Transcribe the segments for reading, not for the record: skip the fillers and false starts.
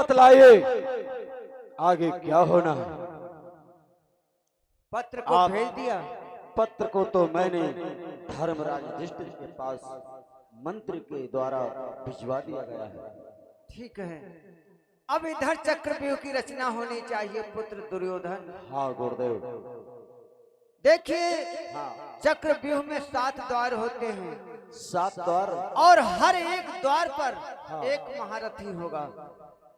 बतलाइए आगे क्या होना है। पत्र को भेज दिया। पत्र को तो मैंने धर्मराज युधिष्ठिर के पास मंत्री के द्वारा भिजवा दिया गया है। ठीक है, अब इधर चक्रव्यूह की रचना होनी चाहिए पुत्र दुर्योधन। हाँ गुरुदेव। देखिए, चक्रव्यूह में 7 द्वार होते हैं, 7 द्वार, और हर एक द्वार पर एक महारथी होगा।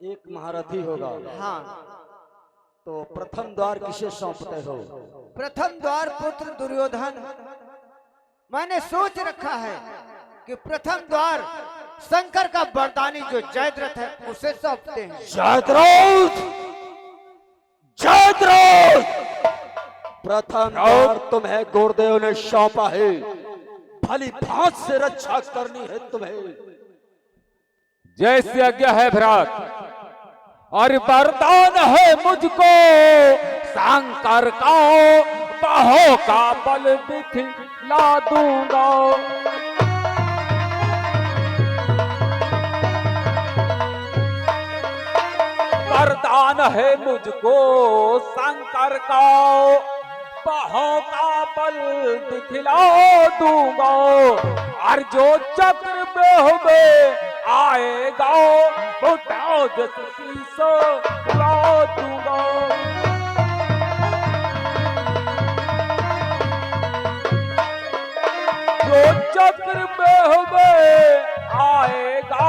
एक महारथी होगा। हाँ, तो प्रथम द्वार किसे सौंपते हो? प्रथम द्वार पुत्र दुर्योधन, मैंने सोच रखा है कि प्रथम द्वार शंकर का वरदानी जो जयद्रथ है उसे सौंपते हैं। जयद्रथ, जयद्रथ, प्रथम द्वार तुम्हें गुरुदेव ने सौंपा है, भली भांत से रक्षा करनी है तुम्हें। जैसी आज्ञा है भ्रात, और वरदान है मुझको शंकर का, बाहों का बल दिखला दूंगा। वरदान है मुझको शंकर का, बाहों का बल दिखला दूंगा, और जो चक्र में आएगा वो ताज शीश उड़ा दूंगा। जो चक्र में आएगा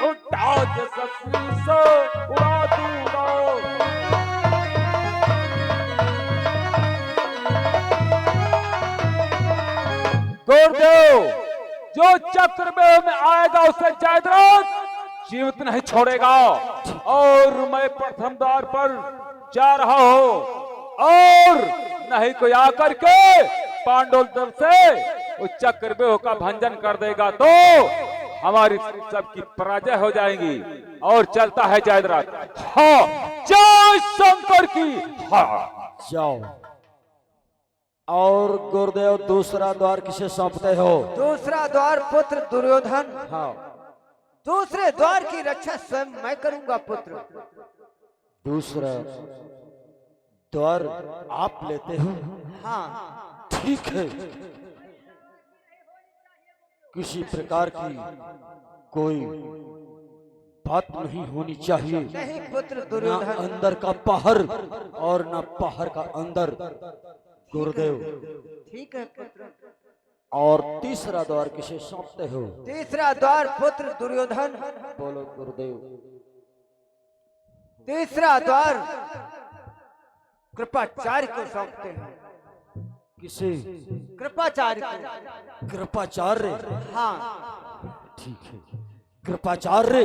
वो ताज शीश उड़ा दूंगा। गुरुदेव, जो चक्रव्यूह में आएगा उसे जयद्रथ जीवित नहीं छोड़ेगा, और मैं प्रथम द्वार पर जा रहा हूं, और नहीं कोई आकर के पांडव दल से उस चक्रव्यूह का भंजन कर देगा तो हमारी सबकी पराजय हो जाएगी। और चलता है जयद्रथ। हाँ, जय शंकर की। हाँ, जाओ। और गुरुदेव दूसरा द्वार किसे सौंपते हो? दूसरा द्वार पुत्र दुर्योधन, हाँ, दूसरे द्वार की रक्षा स्वयं मैं करूंगा पुत्र। दूसरा द्वार आप लेते हो? हाँ, ठीक है। किसी प्रकार की कोई बात नहीं होनी चाहिए, नहीं पुत्र ना दुर्योधन। अंदर का बाहर और ना बाहर का अंदर। गुरुदेव, ठीक है पुत्र। और तीसरा द्वार किसे सौंपते हो? तीसरा द्वार पुत्र दुर्योधन, बोलो गुरुदेव। तीसरा द्वार कृपाचार्य को सौंपते हैं। किसे? कृपाचार्य को। कृपाचार्य। हाँ, ठीक है। कृपाचार्य,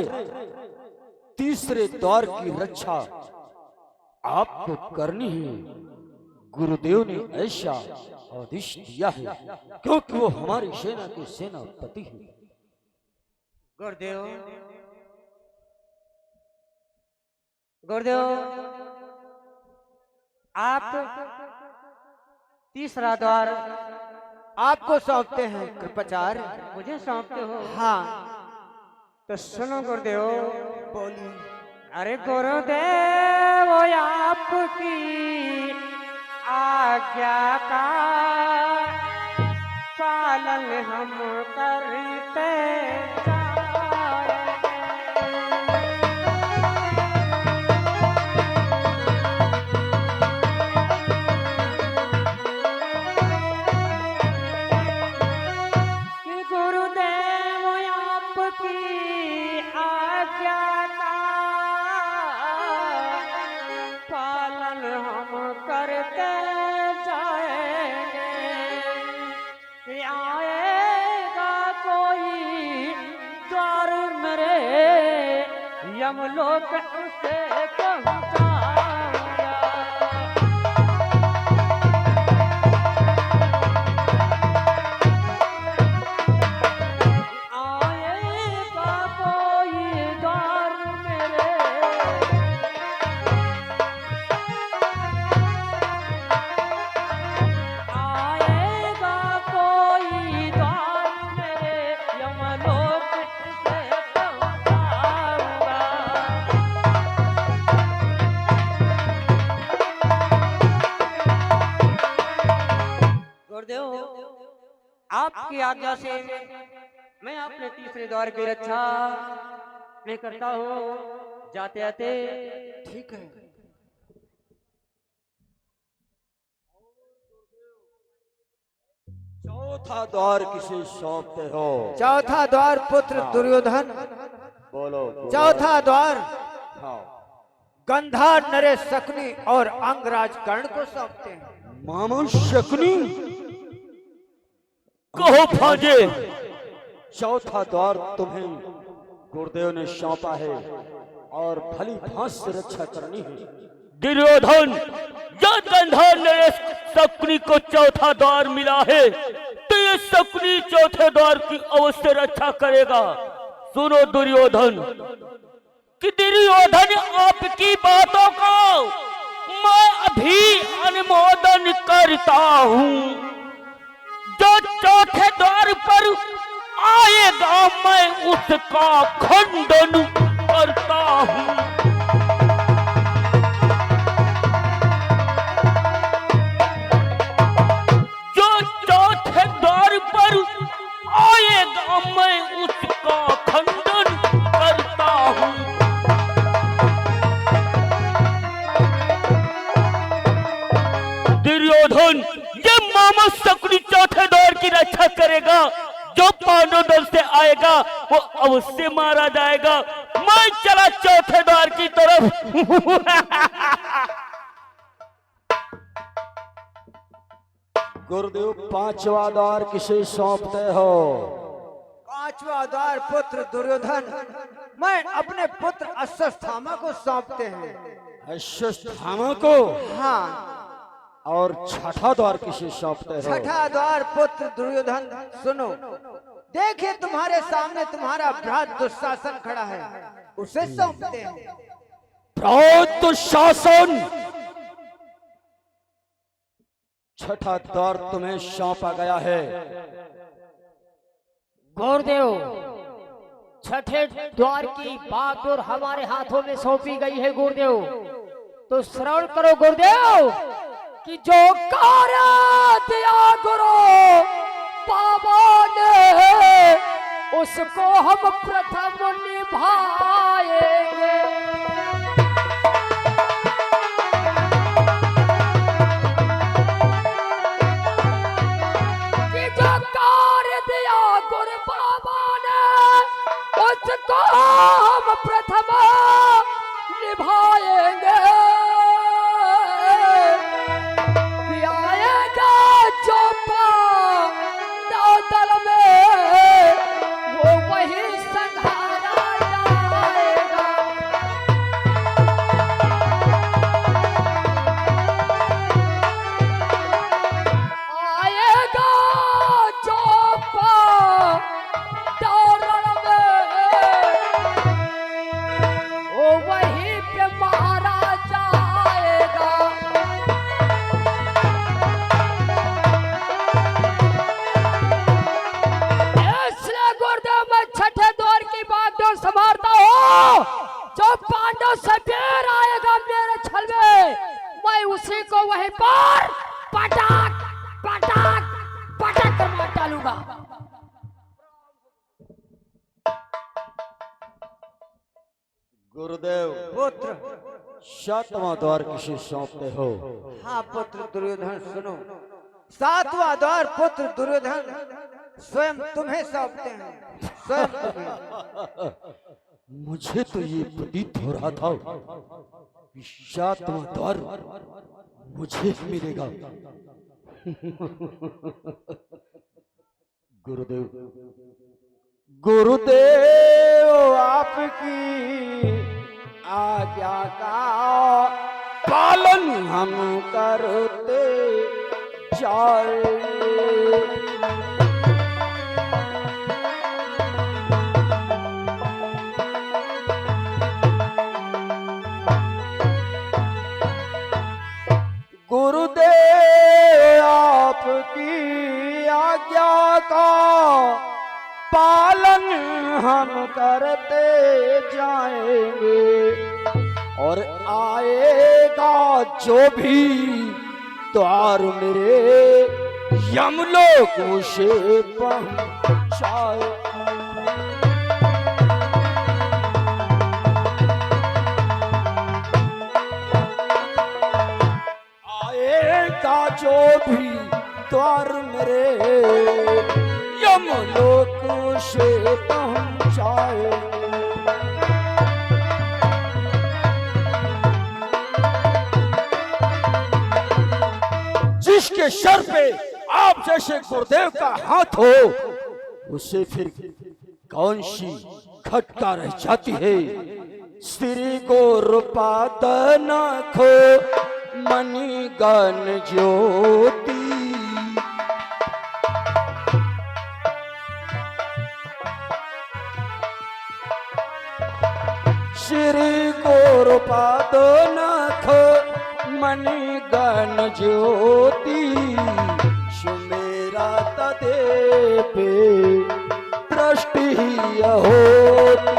तीसरे द्वार की रक्षा आपको करनी है। गुरुदेव ने ऐसा आदेश दिया है, क्योंकि वो हमारी सेना के सेनापति हैं। गुरुदेव, गुरुदेव, आप तीसरा द्वार आपको सौंपते हैं कृपाचार्य। मुझे सौंपते हो? हाँ, तो सुनो गुरुदेव। बोलिए। अरे गुरुदेव, आपकी आज्ञा का पालन हम करते यमलोक उसे पहुंचाऊंगा। आएगा कोई द्वार मेरे, आएगा कोई द्वार मेरे, यमलोक उसे पहुंचाऊंगा। आपकी आज्ञा से मैं अपने तीसरे द्वार की रक्षा मैं करता हूँ। जाते आते ठीक है। चौथा द्वार किसे सौंपते हो? चौथा द्वार पुत्र दुर्योधन। बोलो। चौथा द्वार हाँ। गंधार नरेश शकुनी और अंगराज कर्ण को सौंपते हैं। मामा शकुनी, कहो भांजे। चौथा द्वार तुम्हें गुरुदेव ने सौंपा है और भली भांति से रक्षा करनी है। दुर्योधन, जब गंधार नरेश शकुनी को चौथा द्वार मिला है तो ये शकुनी चौथे द्वार की अवश्य रक्षा करेगा। सुनो दुर्योधन, कि दुर्योधन आपकी बातों को मैं अभी अनुमोदन करता हूँ। जो चौथे द्वार पर आएगा मैं उसका खंडन करता हूँ। जो चौथे द्वार पर आएगा मैं उसका खंडन करता हूँ। दुर्योधन, ये मामा शकुनी चौथे द्वार की रक्षा करेगा। जो पांडव दल से आएगा वो अवश्य मारा जाएगा। मैं चला चौथे द्वार की तरफ। गुरुदेव, पांचवा द्वार किसे सौंपते हो? पांचवा द्वार पुत्र दुर्योधन मैं अपने पुत्र अश्वत्थामा को सौंपते हैं। अश्वत्थामा को? हाँ। और छठा द्वार किसे सौंपते हो? छठा द्वार पुत्र दुर्योधन सुनो, देखिए तुम्हारे सामने तुम्हारा भ्रात दुशासन खड़ा है, उसे सौंपते हैं। भ्रात दुशासन, छठा द्वार तुम्हें सौंपा गया है। गुरुदेव, छठे द्वार की बागडोर हमारे हाथों में सौंपी गई है गुरुदेव। तो श्रवण करो गुरुदेव कि जो कार्य दिया गुरु बाबा ने उसको हम प्रथम निभाएंगे। कि जो कार्य दिया गुरु बाबा ने उसको हम प्रथम निभाएंगे। जो दल में वो वही संहारा जाएगा। आएगा जो दौड़ में वो वही पे मारा जाएगा। छठे द्वार की बागडोर संभालता हूँ। जो पांडव सफेर आएगा मेरे छल में, मैं उसी को वहीं पर पटाक पटाक पटाक कर मार डालूंगा। गुरुदेव, पुत्र सातवां द्वार किसे सौंपते हो? हाँ पुत्र दुर्योधन सुनो, सातवां द्वार पुत्र दुर्योधन स्वयं तुम्हें सौंपते हैं। स्वयं तुम्हें। मुझे तो ये प्रतीत हो रहा था कि सातवां द्वार मुझे मिलेगा। गुरुदेव, गुरुदेव आपकी आज्ञा का पालन हम करते जाए। गुरुदेव आपकी आज्ञा का पालन हम करते जाएंगे। और आएगा जो भी द्वार मेरे यमलोक उसे पहुंचाए। आएगा जो भी द्वार मेरे, यमलोक उसे पहुंचाए। जिसके सर पे आप जैसे गुरुदेव का हाथ हो, उसे फिर कौन सी खटका रह जाती है। श्री गुरुपाद खो मणिगण ज्योति, श्री गुरुपाद खो मणिगण ज्योति, सुमेरा तदे पे दृष्टि होती।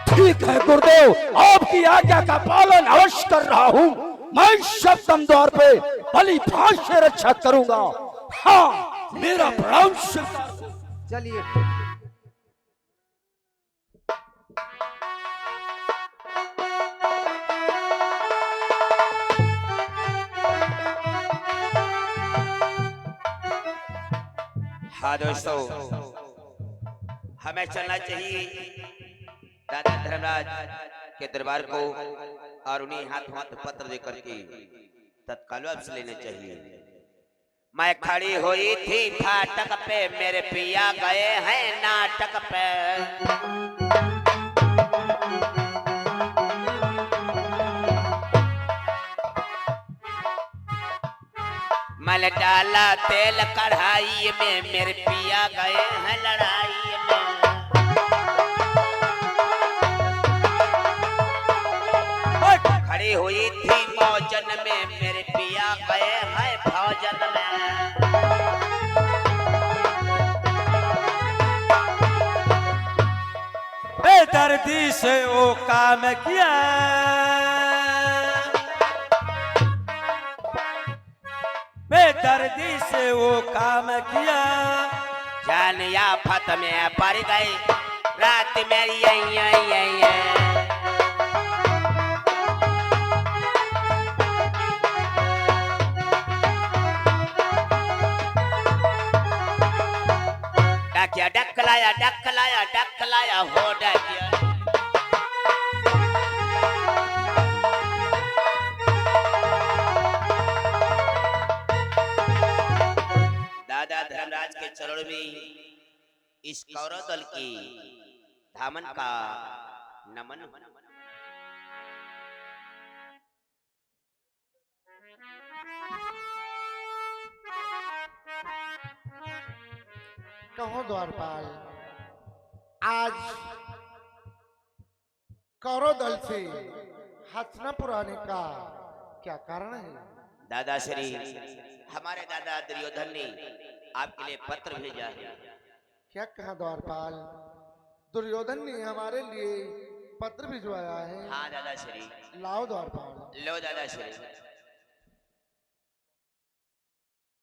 ठीक है गुरुदेव, आपकी आज्ञा का पालन अवश्य कर रहा हूँ। मैं सप्तम द्वार पे बलि भाष से रक्षा करूंगा। हाँ, मेरा प्रणाम स्वीकार करो। चलिए हाँ दोस्तों, हमें चलना चाहिए दादा धर्मराज के दरबार को और उन्हें हाथ हाथ पत्र देकर के तत्काल वापस लेने चाहिए। मैं खड़ी हुई थी फाटक पे, मेरे पिया गए हैं नाटक पे। मल डाला तेल कढ़ाई में, मेरे पिया गए हैं लड़ाई में। खड़ी हुई थी मौजन में, मेरे पिया गए हैं भौजन में। बेदर्दी से वो काम किया, बेदर्दी से वो काम किया। जान आफत में पड़ गई रात मेरी यही। डाकिया डकलाया डकलाया डकलाया हो डाकिया। दादा धर्मराज के चरणों में इस कौरव दल की धामन का नमन। कहो द्वारपाल, आज कौरव दल से हाथ न पुराने का क्या कारण है? दादा श्री हमारे दादा दुर्योधन ने आपके लिए पत्र भेजा है। क्या कहा द्वारपाल? दुर्योधन ने हमारे लिए पत्र भिजवाया है। हाँ दादा श्री। लाओ द्वारपाल। लो दादा श्री।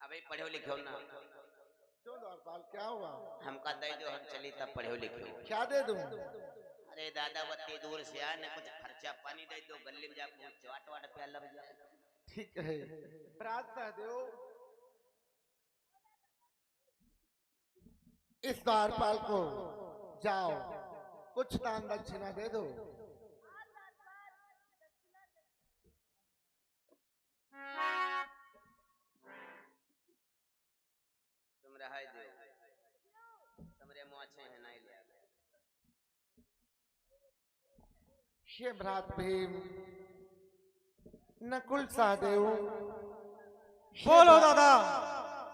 अभी पढ़ो लिखो ना। क्यों द्वारपाल, क्या हुआ? हमका दे दो, हम चली तब पढ़ो लिखो। क्या दे दूं? अरे दादा बत्ती दूर से आने, कुछ खर्चा पानी दे दो, गली में जाकर चाट वाट प्याला बजा। ठीक है। प्रात सहदेव, इस द्वारपाल को जाओ कुछ दान दक्षिणा दे दो। तुम रहाई दो, तुमरे मुँह अच्छे हैं नहीं ले। हे भ्रात भीम, नकुल सहदेव, बोलो दादा।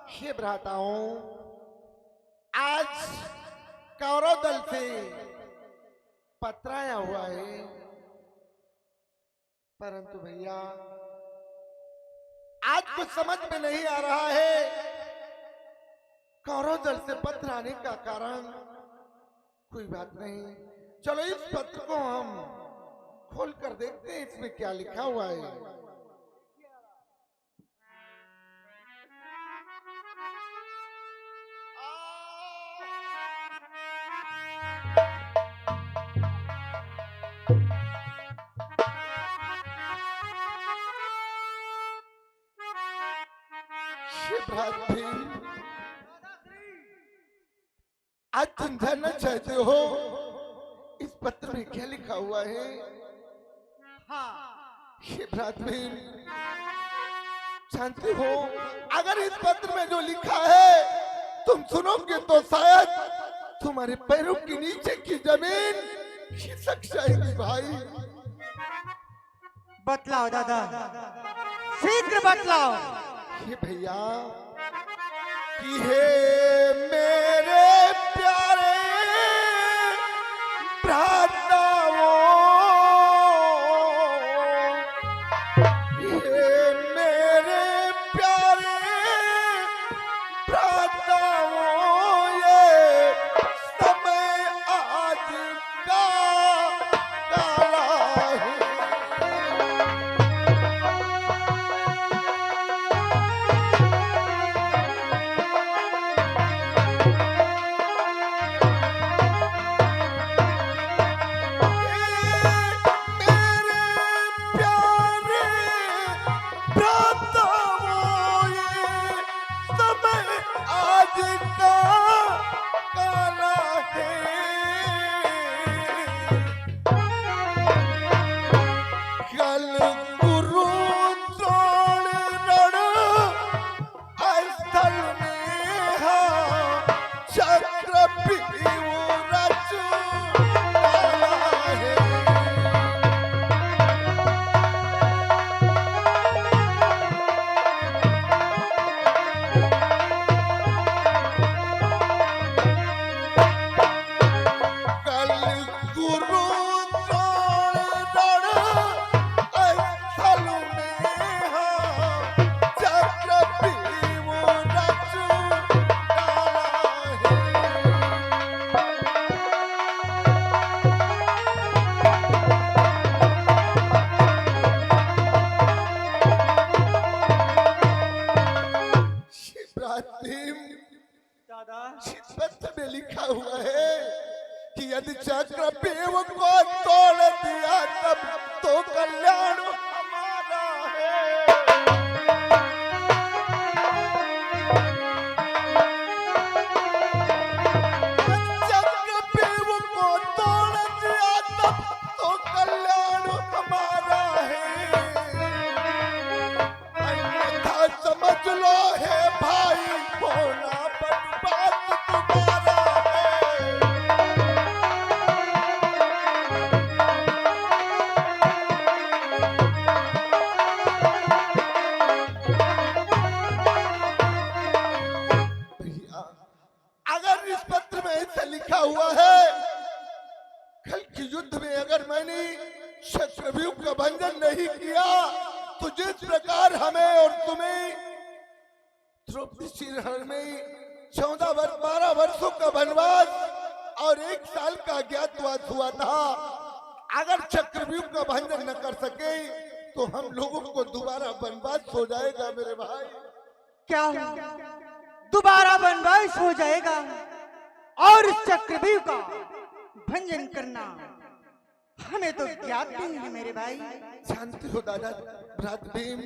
हे भ्राताओं, आज कौरव दल से पत्र आया हुआ है, परंतु भैया आज कुछ समझ में नहीं आ रहा है। कौरव दल से पत्र आने का कारण कोई बात नहीं। चलो इस पत्र को हम खोल कर देखते हैं इसमें क्या लिखा हुआ है। आज तुम जानना चाहते हो इस पत्र में क्या लिखा हुआ है? शिवरात्रि जानते हो, अगर इस पत्र में जो लिखा है तुम सुनोगे तो शायद तुम्हारे पैरों के नीचे की जमीन खिसक जाएगी भाई। बतलाओ दादा, शीघ्र बतलाओ। ये भैया कि हे मेरे प्यारे भ्राताओं, हे मेरे प्यारे भ्राताओं, ये समय आज का काला है। पत्र में लिखा हुआ है कि यदि चक्रव्यूह को तोड़ दिया तब तो कल्याण हमारा है। चक्रव्यूह को तोड़ दिया तब तो कल्याण हमारा है, अन्यथा समझ लो है भाई होना हुआ है। कल के युद्ध में अगर मैंने चक्रव्यूह का भंजन नहीं किया तो जिस प्रकार हमें और तुम्हें द्रौपदी में 12 वर्षों का वनवास और 1 साल का अज्ञातवास हुआ था, अगर चक्रव्यूह का भंजन न कर सके तो हम लोगों को दोबारा वनवास हो जाएगा मेरे भाई। क्या दोबारा वनवास हो जाएगा और इस चक्रव्यूह का भंजन करना हमें तो ज्ञात नहीं है मेरे भाई। जानते हो दादा भ्रात भीम,